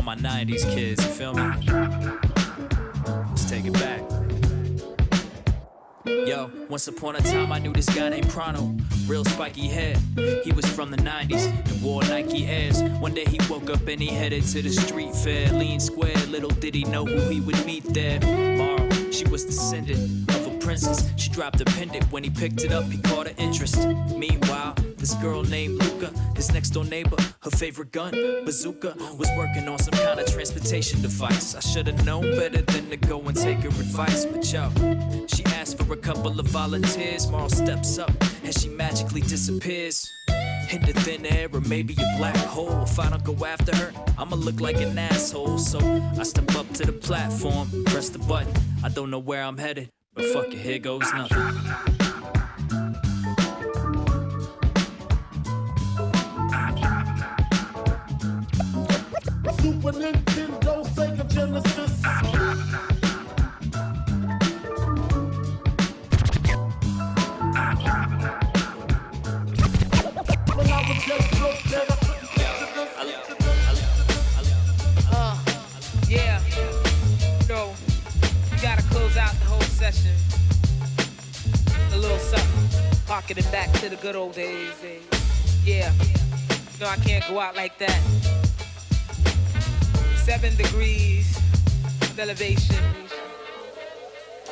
my 90s kids, you feel me? Let's take it back. Yo, once upon a time I knew this guy named Chrono. Real spiky hair, he was from the 90s and wore Nike Airs. One day he woke up and he headed to the street fair. Lean square, little did he know who he would meet there. Mara, she was descendant of a princess. She dropped a pendant, when he picked it up he caught her interest. Meanwhile, this girl named Luca, his next door neighbor, her favorite gun, bazooka, was working on some kind of transportation device. I should've known better than to go and take her advice, but yo, she asked for a couple of volunteers. Marl steps up and she magically disappears into thin air or maybe a black hole. If I don't go after her, I'ma look like an asshole. So I step up to the platform, press the button. I don't know where I'm headed, but fuck it, here goes nothing. Super Nintendo, Sega Genesis. When I was just broke, then I couldn't yeah. So, we gotta close out the whole session. A little something, harkening back to the good old days. Yeah, no, I can't go out like that. 7 degrees of elevation.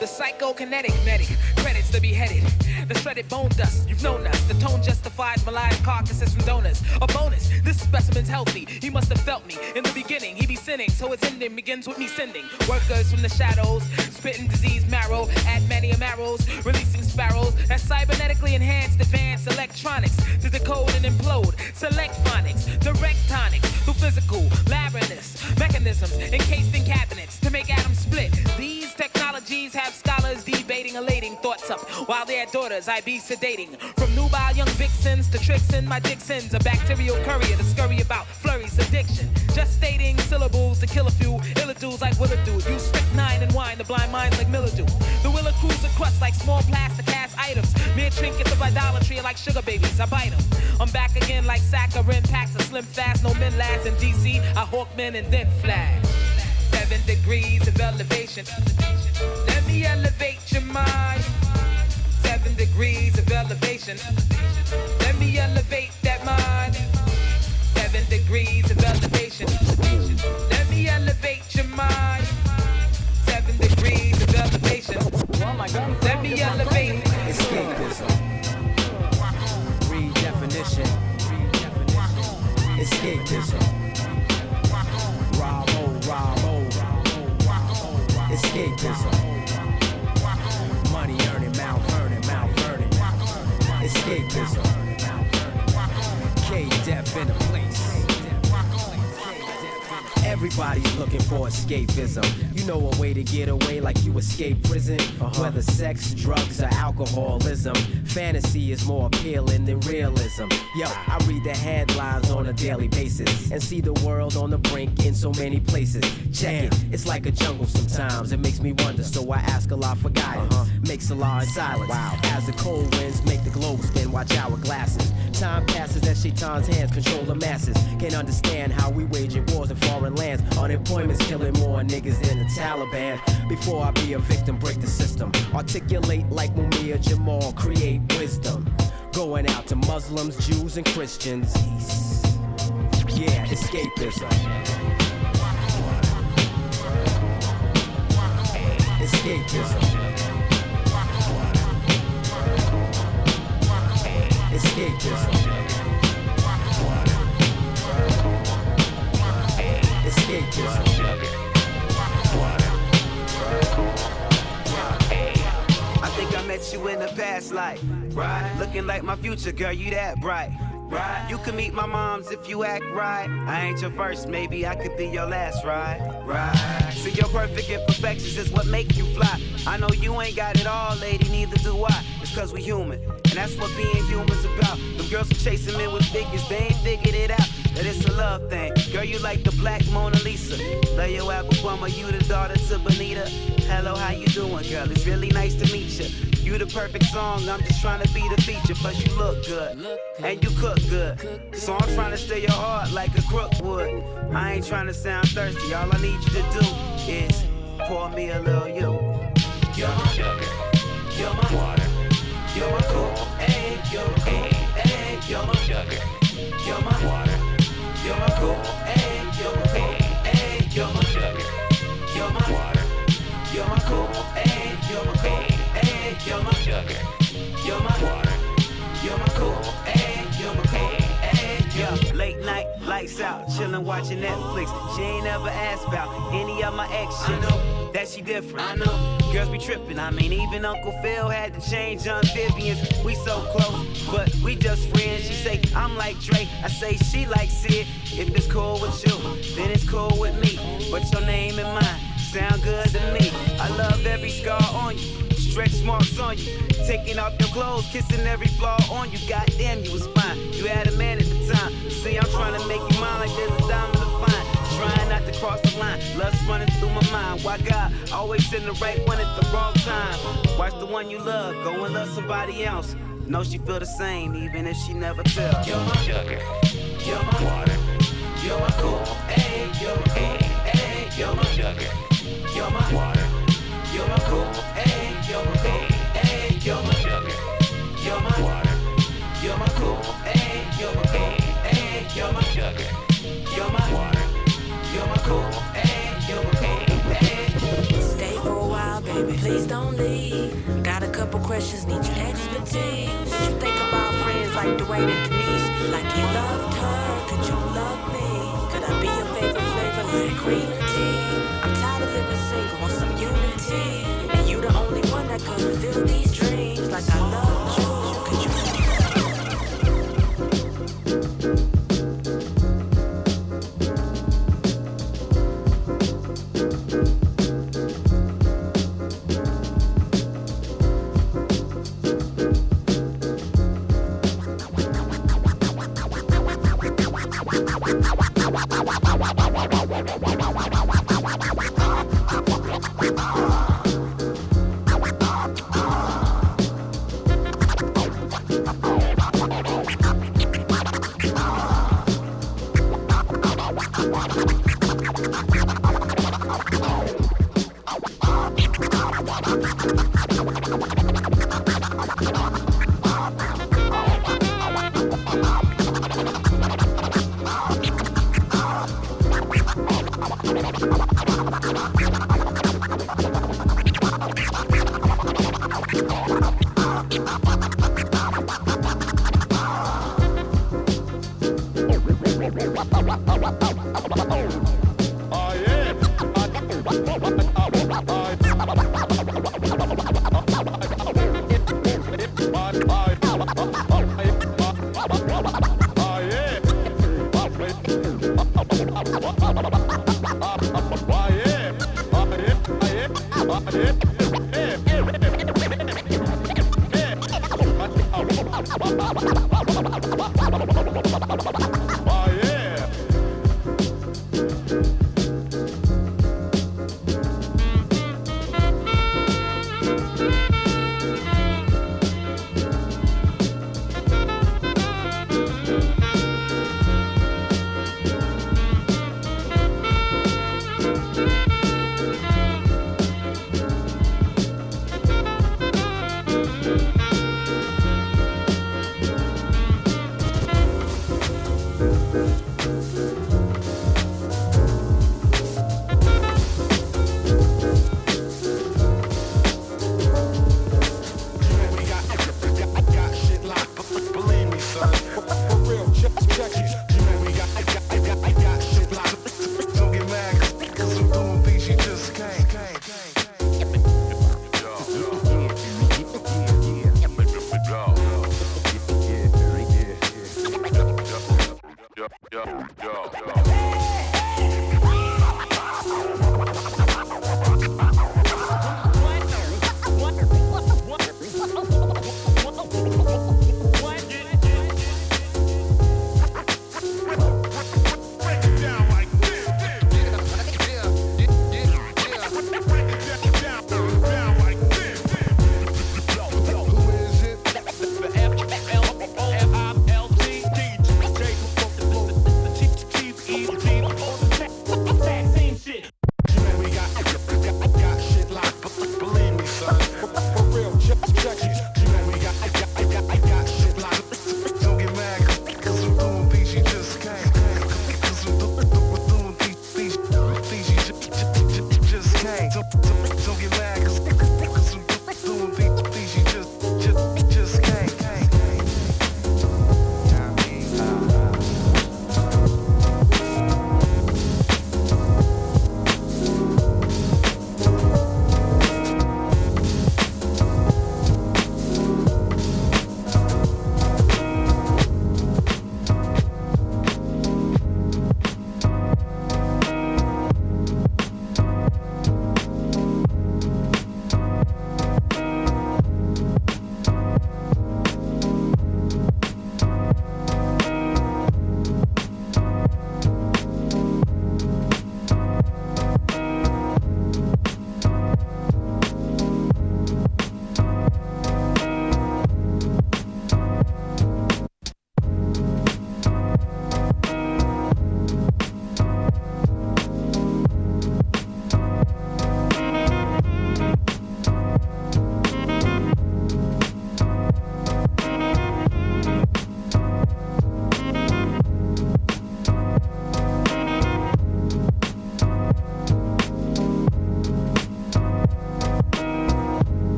The psychokinetic medic, credits to be headed. The shredded bone dust, you've known us. The tone justifies malign carcasses from donors. A bonus, this specimen's healthy. He must have felt me in the beginning. He be sinning, so his ending begins with me sending workers from the shadows, spitting disease marrow, add many marrows, releasing sparrows. That's cybernetically enhanced advanced electronics to decode and implode. Select phonics, direct tonics through physical labyrinths, mechanisms encased in cabinets to make atoms split. These technologies have scholars debating, elating thoughts up while their daughters I be sedating. From nubile young vixens to tricks in my Dixons, a bacterial courier to scurry about flurries addiction. Just stating syllables to kill a few illa dudes like Willa dude. Use strychnine and wine to blind minds like Mildew. The Willa cruiser crust like small plastic ass items. Mere trinkets of idolatry are like sugar babies. I bite them. I'm back again like saccharin packs of slim fast. No men last in DC. I hawk men and then flash. 7 degrees of elevation. Let me elevate your mind. 7 degrees of elevation. Let me elevate that mind. 7 degrees of elevation. Let me elevate your mind. 7 degrees of elevation. Let me elevate. Escapism. Redefinition. Escapism. Ramo. Escapism. Money earning, Mount Vernon. Escapism. K-Def in the place. Everybody's looking for escapism. You know a way to get away like you escape prison. Whether sex, drugs, or alcoholism, fantasy is more appealing than realism. Yo, I read the headlines on a daily basis and see the world on the brink in so many places. Check it, it's like a jungle sometimes. It makes me wonder, so I ask Allah for guidance. Makes Allah in silence. As the cold winds make the globe spin, watch hourglasses. Time passes as Shaitan's hands control the masses. Can't understand how we waging wars in foreign lands. Unemployment's killing more niggas than the Taliban. Before I be a victim, break the system. Articulate like Mumia Jamal, create wisdom. Going out to Muslims, Jews, and Christians. Yeah, escapism. Escapism. Escapism. Escapism. I think I met you in a past life, right? Looking like my future, girl, you that bright, right? You can meet my moms if you act right. I ain't your first, maybe I could be your last, right? See, your perfect imperfections is what make you fly. I know you ain't got it all, lady, neither do I. It's cause we human, and that's what being human's about. Them girls who chasing men with figures, they ain't figured it out. That it's a love thing. Girl, you like the black Mona Lisa. Love your apple bummer, you the daughter to Bonita. Hello, how you doing, girl? It's really nice to meet you. You the perfect song, I'm just trying to be the feature. Plus you look good, and you cook good. So I'm trying to steal your heart like a crook would. I ain't trying to sound thirsty, all I need you to do is pour me a little you. You're my sugar, you're my water, you're my cool, hey, you're my cool, hey, you're my sugar, you're my water, you're my cool, hey, you're my cool, hey, you're my sugar, you're my water, you're my cool, hey, you're my cool, hey, you're my sugar, you're my water, you're my cool, hey, you're my cool, hey, yeah. Late night, lights out, chillin' watching Netflix. She ain't ever asked about any of my ex shit. I know that she different. I know girls be trippin'. I mean, even Uncle Phil had to change on Vivian's. We so close, but we just friends. She say I'm like Drake, I say she like Sid. If it's cool with you, then it's cool with me. But your name and mine sound good to me. I love every scar on you, stretch marks on you, taking off your clothes, kissing every flaw on you. Goddamn, you was fine. You had a man at the time. See, I'm trying to make you mine like there's a diamond to find. Trying not to cross the line, lust running through my mind. Why God always send the right one at the wrong time? Watch the one you love go and love somebody else. Know she feel the same even if she never tell. You're my sugar, you're my water, you're my cool, hey, you're my cool, hey, you're my sugar, you're my water, you're my cool, hey, you're my cool, hey, you're my sugar, you're my water, you're my cool, hey, you're my cool, hey, you're my sugar, you're my water, you're my cool, hey, you're my cool, hey. Stay for a while, baby, please don't leave. Got a couple questions, need your expertise. What you think about friends like Dwayne and Denise? Like you loved her, could you love me? Could I be your favorite flavor like green tea? I'm tired of living single, want some unity. And you the only one that could fulfill these dreams. Like I loved you, could you?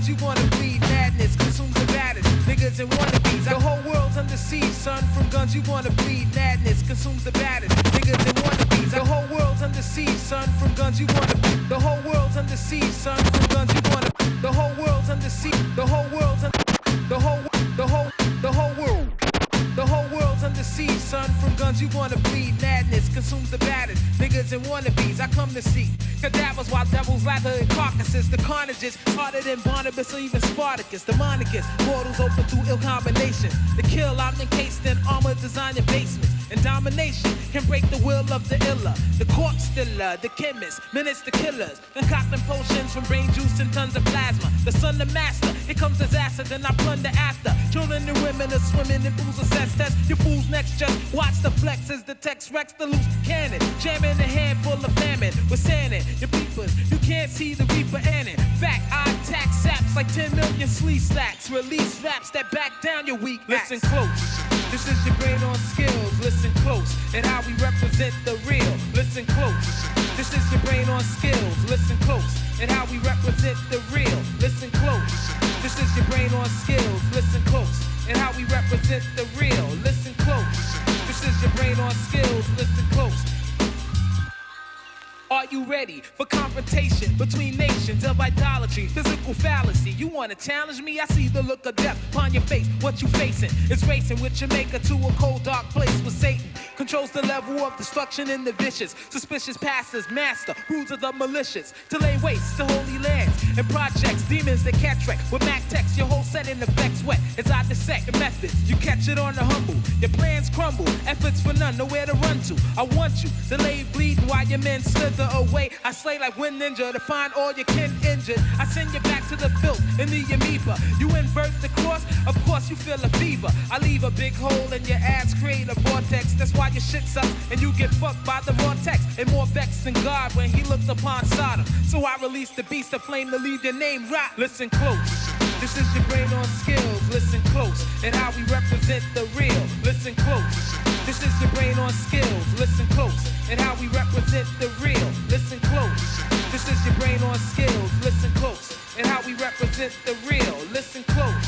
You wanna bleed madness, consumes the baddest niggas and wannabes. The whole world's under siege, son. From guns you wanna bleed madness, consumes the baddest niggas and wannabes. The whole world's under siege, son. From guns you wanna. The whole world's under siege, son. From guns you wanna. The whole world's under siege. The whole world's under. The whole world. The whole world's under siege, son. From guns you wanna bleed madness, consumes the baddest niggas and wannabes. I come to see. Cadavers while devils lather in carcasses. The carnages harder than Barnabas or even Spartacus. Demonicus, portals open through ill combinations. The kill I'm encased in armor design in basements. And domination can break the will of the iller. The corpse stiller, the chemist, menace the killers. Concocting potions from brain juice and tons of plasma. The son, the master, here comes disaster, then I plunder after. Children and women are swimming in pools of sex test. Your fool's next just watch the flex as the text wrecks the loose cannon. Jamming a handful of famine with sanding. Your peepers, you can't see the reaper and in fact, I attack saps like 10 million sleeve slacks. Release raps that back down your weak acts. Listen close. This is your brain on skills. Listen close. And how we represent the real. Listen close. This is your brain on skills. Listen close. And how we represent the real. Listen close. This is your brain on skills. Listen close. And how we represent the real. Listen close. This is your brain on skills. Listen close. Are you ready for confrontation between nations of idolatry, physical fallacy? You want to challenge me? I see the look of death upon your face. What you facing is racing with your maker to a cold, dark place with Satan. Controls the level of destruction in the vicious. Suspicious pastors, master, rules of the malicious. To lay waste to holy lands and projects. Demons that catch wreck with Mac text. Your whole setting effects wet as I dissect the methods. You catch it on the humble. Your plans crumble. Efforts for none, nowhere to run to. I want you to lay bleeding while your men slither away. I slay like wind ninja to find all your kin injured. I send you back to the filth in the amoeba. You invert the course, of course you feel a fever. I leave a big hole in your ass, create a vortex. That's why your shit sucks and you get fucked by the raw text. And more vexed than God when he looked upon Sodom. So I release the beast of flame to leave your name rot. Listen close. This is your brain on skills. Listen close. And how we represent the real. Listen close. This is your brain on skills. Listen close. And how we represent the real. Listen close. This is your brain on skills. Listen close. And how we represent the real. Listen close.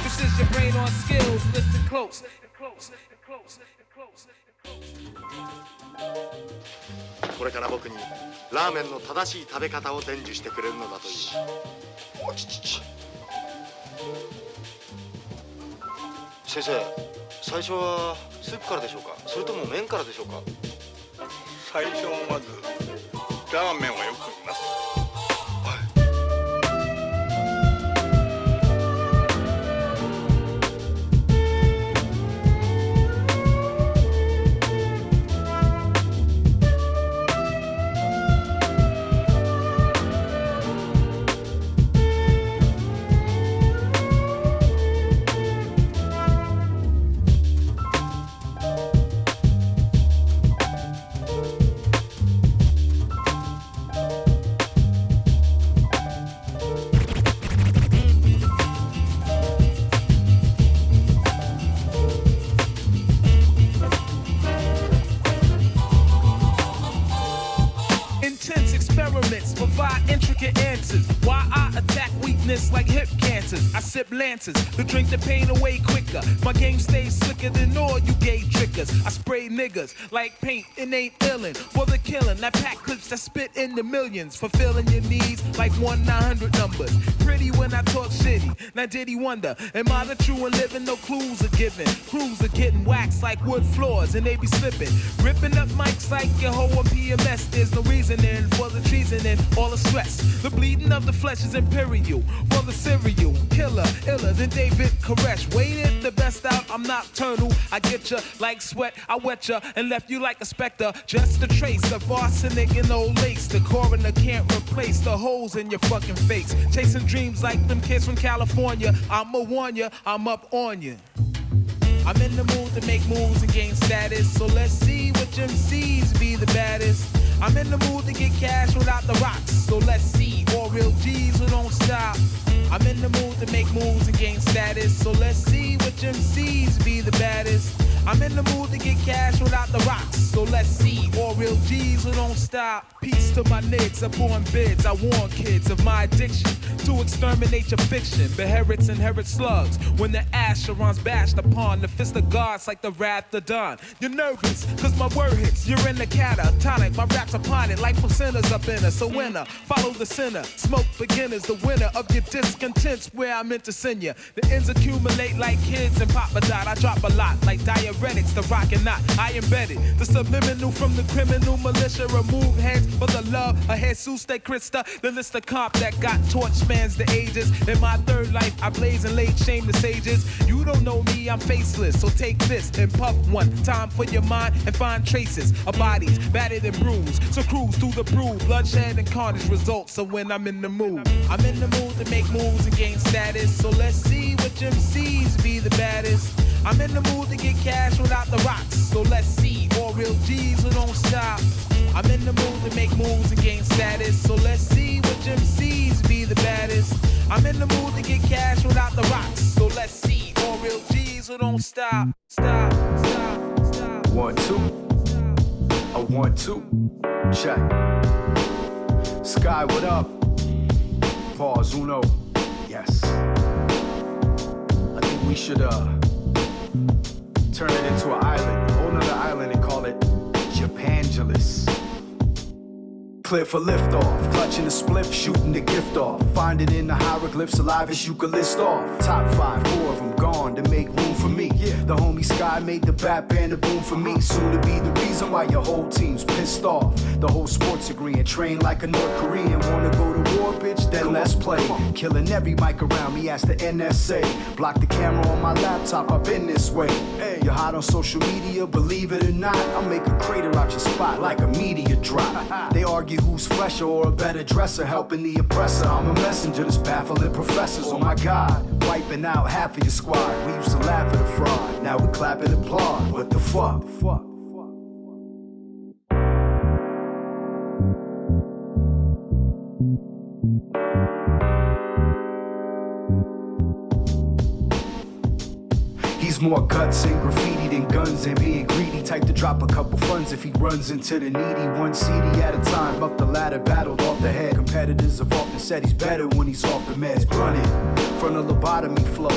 This is your brain on skills. Listen close. Close. Close. Close. これから僕にラーメンの正しい食べ方を伝授してくれるのだといい。おちちち。先生、最初はスープからでしょうか、それとも麺からでしょうか。最初はまずラーメンをよく見ます。Provide intricate answers. Why I attack weakness like hip cancers. I sip lances to drink the pain away quicker. My game stays slicker than all you gay trickers. I spray niggas like paint, it ain't illin' for the killing. I pack clips that spit in the millions, fulfilling your needs like 1-900 numbers. Pretty when I talk shitty. Now did he wonder, am I the true and living? No clues are given. Crews are getting waxed like wood floors and they be slipping. Ripping up mics like your hoe on PMS. There's no reasoning for the treason and all the stress. The bleeding of the flesh is imperial. For the cereal killer, iller than David Koresh. Waited the best out, I'm nocturnal. I get ya like sweat, I wet ya and left you like a specter. Just a trace of arsenic and old lace. The coroner can't replace the holes in your fucking face. Chasing dreams like them kids from California. I'ma warn ya, I'm up on ya. I'm in the mood to make moves and gain status. So let's see which MCs be the baddest. I'm in the mood to get cash without the rocks. So let's see all real G's who don't stop. I'm in the mood to make moves and gain status. So let's see which MCs be the baddest. I'm in the mood to get cash without the rocks. So let's see all real G's who don't stop. Peace to my niggas upon bids. I warn kids of my addiction to exterminate your fiction. Beherits inherit slugs when the Asheron's bashed upon. The fist of gods like the wrath of dawn. You're nervous cause my word hits. You're in the catatonic. My raps upon it like placentas up in us. So winner, follow the sinner. Smoke beginners, the winner of your discontents where I meant to send you. The ends accumulate like kids and Papa Dot. I drop a lot like diarrhea diuretics, the rock and not. I embedded the subliminal from the criminal militia. Remove heads for the love of Jesus de Christa. The list of comp that got torch spans the ages. In my third life, I blaze and laid shame the sages. You don't know me, I'm faceless, so take this and puff one time for your mind and find traces of bodies battered and bruised. So cruise through the brew, bloodshed and carnage results. So when I'm in the mood, I'm in the mood to make moves and gain status. So let's see which MCs be the baddest. I'm in the mood to get cash without the rocks. So let's see all real G's who don't stop. I'm in the mood to make moves and gain status. So let's see which MCs be the baddest. I'm in the mood to get cash without the rocks. So let's see all real G's who don't stop. Stop, stop, stop. 1, 2. A 1, 2. Check. Sky, what up? Pause, uno. Yes. I think we should turn it into an island, a whole nother island, and call it Japangelis. Clear for liftoff, clutching the spliff, shooting the gift off. Find it in the hieroglyphs, alive as you could list off. Top 5, 4 of them gone to make room for me. The homie Sky made the bat band a boom for me. Soon to be the reason why your whole team's pissed off. The whole sports degree and train like a North Korean. Wanna go to war, bitch? Then let's play. Killing every mic around me, ask the NSA. Block the camera on my laptop, I've been this way. You're hot on social media, believe it or not. I'll make a crater out your spot like a meteor drop. They argue who's fresher or a better dresser, helping the oppressor. I'm a messenger that's baffling professors. Oh my God, wiping out half of your squad. We used to laugh at the fraud, now we clap and applaud. What the fuck? He's more guts and graffiti than guns and being greedy. Type to drop a couple funds if he runs into the needy. One CD at a time, up the ladder, battled off the head. Competitors have often said he's better when he's off the meds. Running from the lobotomy flow.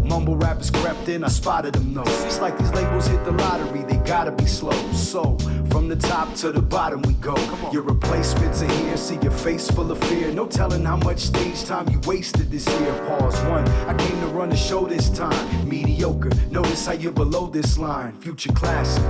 Mumble rappers crept in, I spotted them though. It's like these labels hit the lottery, they gotta be slow. So, from the top to the bottom we go. Your replacements are here, see your face full of fear. No telling how much stage time you wasted this year. Pause 1, I came to run the show this time. Mediocre, notice how you're below this line. Future classic.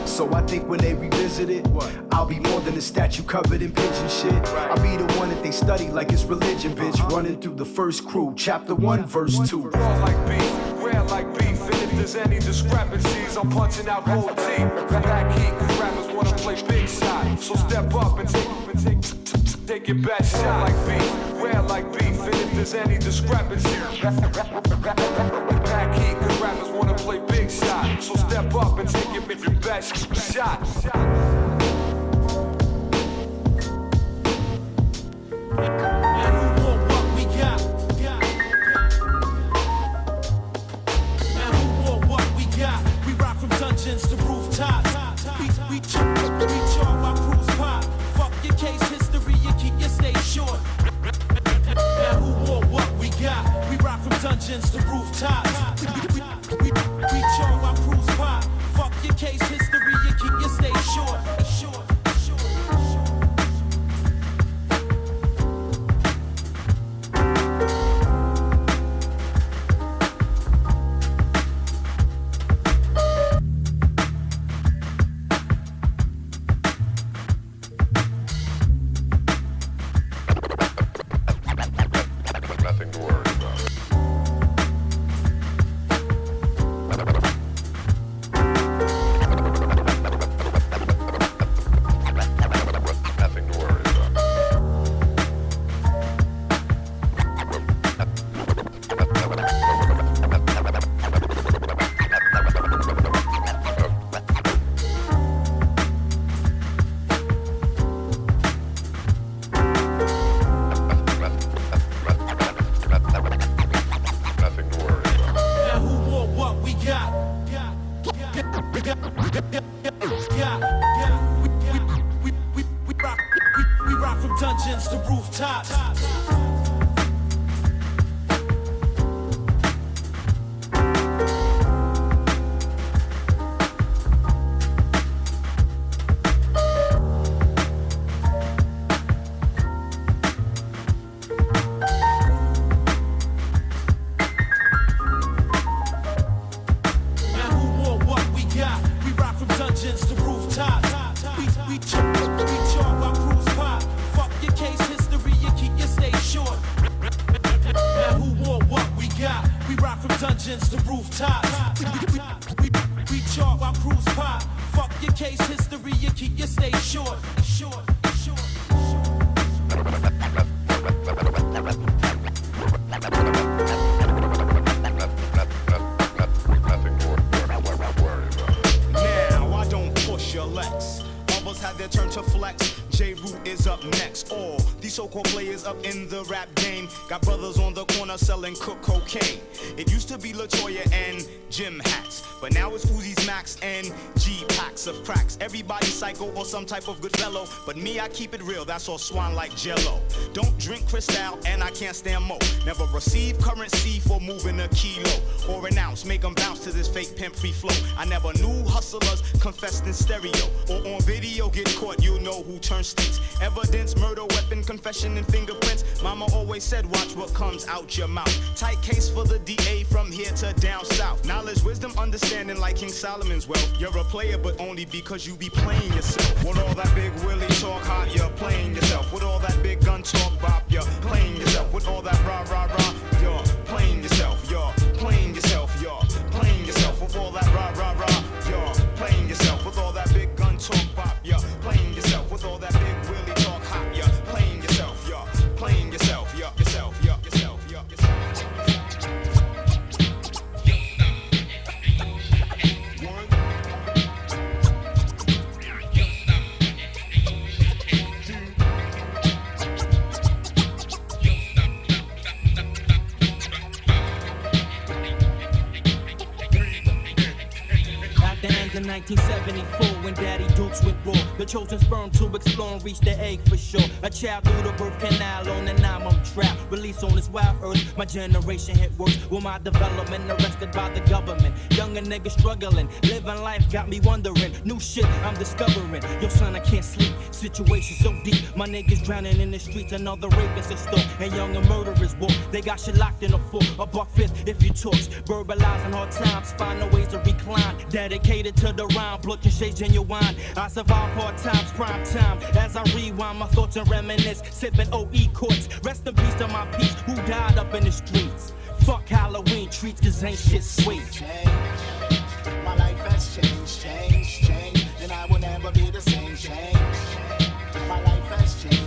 So I think when they revisit it, I'll be more than a statue covered in pigeon shit. I'll be the one that they study like it's religion, bitch. Running through the first crew, chapter 1, verse 2. Raw like beef, rare like beef. And if there's any discrepancies, I'm punching out whole team. Back heat, cause rappers wanna play big shot. So step up and take your best shot. Like beef, rare like beef. And if there's any discrepancies, back heat, cause rappers wanna play big shot. So step up and take your best shot. To rooftops, we charm our crews pop. Fuck your case history and keep your stay short. Now who want what we got? We rock from dungeons to rooftops. We charm our crews pop. Fuck your case history and keep your stay short. rooftops. We chart while crews pop. Fuck your case history, you keep your stay short. Now I don't push your legs. Others had their turn to flex. J-Root is up next. All these so-called players up in the rap game got brothers on the corner selling cocaine. It used to be LaToya and Jim hats, but now it's Uzi's Max and G packs of cracks. Everybody psycho or some type of good fellow, but me, I keep it real. That's all swan like Jello. Don't drink Cristal and I can't stand mo. Never receive currency for moving a kilo or an ounce. Make them bounce to this fake pimp free flow. I never knew hustlers confessed in stereo or on video. Get caught, you know who turns states. Evidence, murder, weapon, confession, and fingerprints. Mama always said, watch what comes out your mouth. Tight case for the DA from here to down south. Knowledge, wisdom, understanding like King Solomon's wealth. You're a player, but only because you be playing yourself. With all that big Willie talk hot, you're playing yourself. With all that big gun talk bop, you're playing yourself. With all that rah rah rah, you're playing yourself. You're playing yourself. You're playing yourself. With all that rah rah rah, you're playing yourself. With all that big gun talk bop, you're playing yourself. With all that big Willie talk hot, you're playing yourself. You're playing yourself. You're yourself. You're yourself. You're yourself. In 1974, when Daddy Dukes went raw, the chosen sperm to explore and reach the egg for sure. A child through the birth canal on an I'm trap. Released on this wild earth, my generation hit worse. With my development arrested by the government. Younger niggas struggling, living life got me wondering. New shit I'm discovering. Yo son, I can't sleep. Situation so deep, my niggas drowning in the streets. Another rapist in store, and younger murderers walk. They got shit locked in a fort. $1.50 if you talks. Verbalizing hard times, finding ways to recline. Dedicated to the rhyme, looking shades genuine. I survive hard times, prime time. As I rewind my thoughts and reminisce, sipping OE courts. Rest in peace to my peeps who died up in the streets. Fuck Halloween treats, cause ain't shit sweet. My life has changed, and I will never be the same. My life has changed.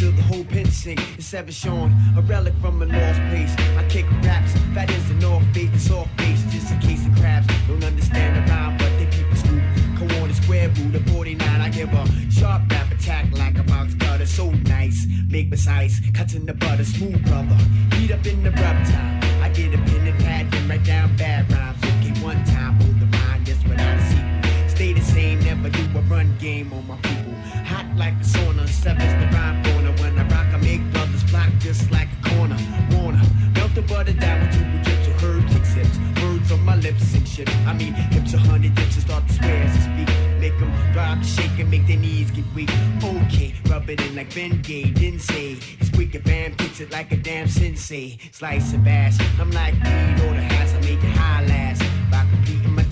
till the whole pen sing. It's ever showing a relic from a lost place. I kick raps, fat as the North Face, the soft face, just a case of crabs. Don't understand the rhyme, but they keep the scoop. Come on, the square root of 49. I give a sharp rap attack like a box cutter. So nice, make precise, cuts in the butter, smooth brother. Heat up in the rub time. I get a pen and pad, then write down bad rhymes. Okay, one time, hold the line, just without a sequel. Stay the same, never do a run game on my people. Hot like the sauna, sevens the rhyme corner. When I rock, I make brothers flock just like a corner. Warner, melt the butter down with two drips of herb kick sips. Words on my lips and shit. I mean, hips 100 dips and start to swear as I speak. Make them drop, shake and make their knees get weak. Okay, rub it in like Ben Gay, didn't say. It's quick and bam, kicks it like a damn sensei. Slice and bash, I'm like weed or the hash, I make it high last. By completing my